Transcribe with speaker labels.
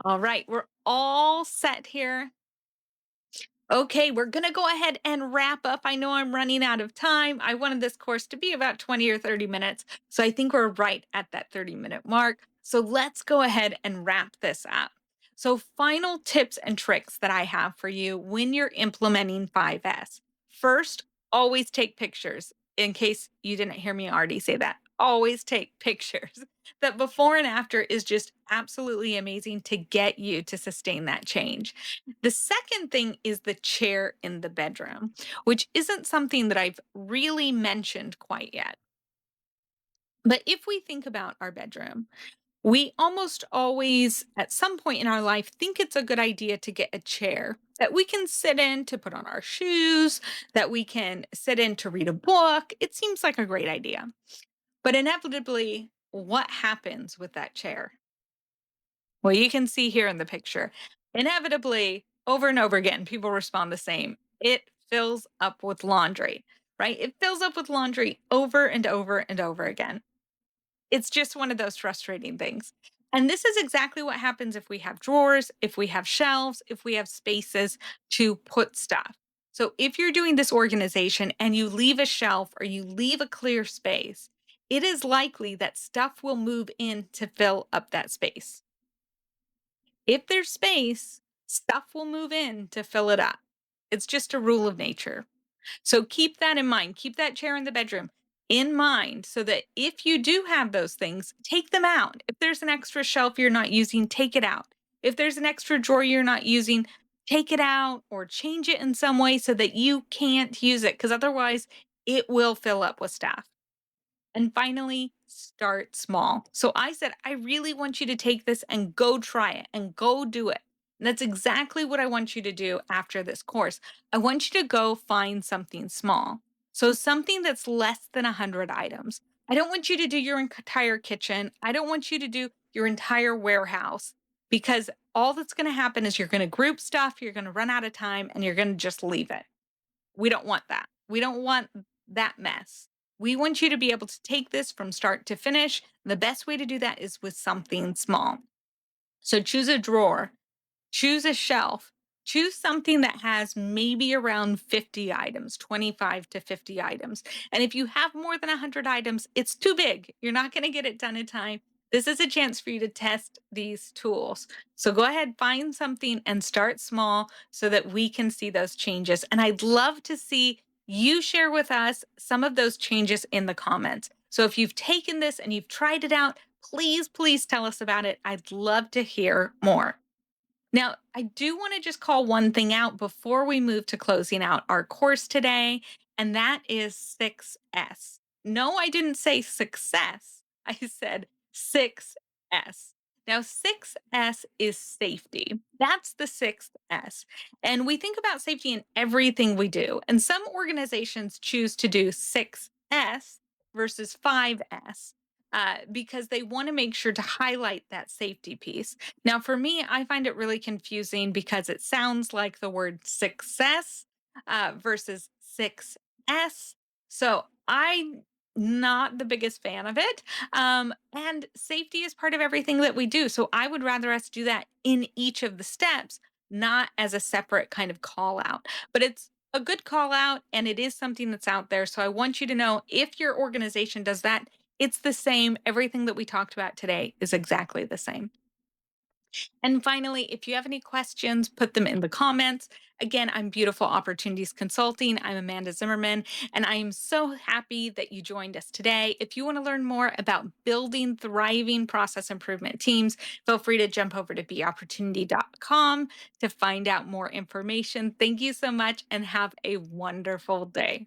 Speaker 1: All right, we're all set here. Okay, we're going to go ahead and wrap up. I know I'm running out of time. I wanted this course to be about 20 or 30 minutes. So I think we're right at that 30-minute mark. So let's go ahead and wrap this up. So, final tips and tricks that I have for you when you're implementing 5S. First, always take pictures. In case you didn't hear me already say that, always take pictures. That before and after is just absolutely amazing to get you to sustain that change. The second thing is the chair in the bedroom, which isn't something that I've really mentioned quite yet. But if we think about our bedroom, we almost always, at some point in our life, think it's a good idea to get a chair that we can sit in to put on our shoes, that we can sit in to read a book. It seems like a great idea. But inevitably, what happens with that chair? Well, you can see here in the picture, inevitably, over and over again, people respond the same. It fills up with laundry, right? It fills up with laundry over and over and over again. It's just one of those frustrating things. And this is exactly what happens if we have drawers, if we have shelves, if we have spaces to put stuff. So if you're doing this organization and you leave a shelf or you leave a clear space, it is likely that stuff will move in to fill up that space. If there's space, stuff will move in to fill it up. It's just a rule of nature. So keep that in mind. Keep that chair in the bedroom in mind so that if you do have those things, take them out. If there's an extra shelf you're not using, take it out. If there's an extra drawer you're not using, take it out or change it in some way so that you can't use it because otherwise it will fill up with stuff. And finally, start small. So I said, I really want you to take this and go try it and go do it. And that's exactly what I want you to do after this course. I want you to go find something small. So something that's less than 100 items. I don't want you to do your entire kitchen. I don't want you to do your entire warehouse because all that's going to happen is you're going to group stuff, you're going to run out of time, and you're going to just leave it. We don't want that. We don't want that mess. We want you to be able to take this from start to finish. The best way to do that is with something small. So choose a drawer, choose a shelf, choose something that has maybe around 50 items, 25 to 50 items. And if you have more than 100 items, it's too big. You're not going to get it done in time. This is a chance for you to test these tools. So go ahead, find something and start small so that we can see those changes. And I'd love to see you share with us some of those changes in the comments. So if you've taken this and you've tried it out, please tell us about it. I'd love to hear more. Now, I do want to just call one thing out before we move to closing out our course today, and that is 6S. No, I didn't say success. I said 6S. Now, 6S is safety. That's the sixth S. And we think about safety in everything we do. And some organizations choose to do 6S versus 5S because they want to make sure to highlight that safety piece. Now, for me, I find it really confusing because it sounds like the word success versus 6S. So I'm not the biggest fan of it. And safety is part of everything that we do. So I would rather us do that in each of the steps, not as a separate kind of call out. But it's a good call out and it is something that's out there. So I want you to know if your organization does that, it's the same. Everything that we talked about today is exactly the same. And finally, if you have any questions, put them in the comments. Again, I'm Beautiful Opportunities Consulting. I'm Amanda Zimmerman, and I am so happy that you joined us today. If you want to learn more about building thriving process improvement teams, feel free to jump over to beopportunity.com to find out more information. Thank you so much and have a wonderful day.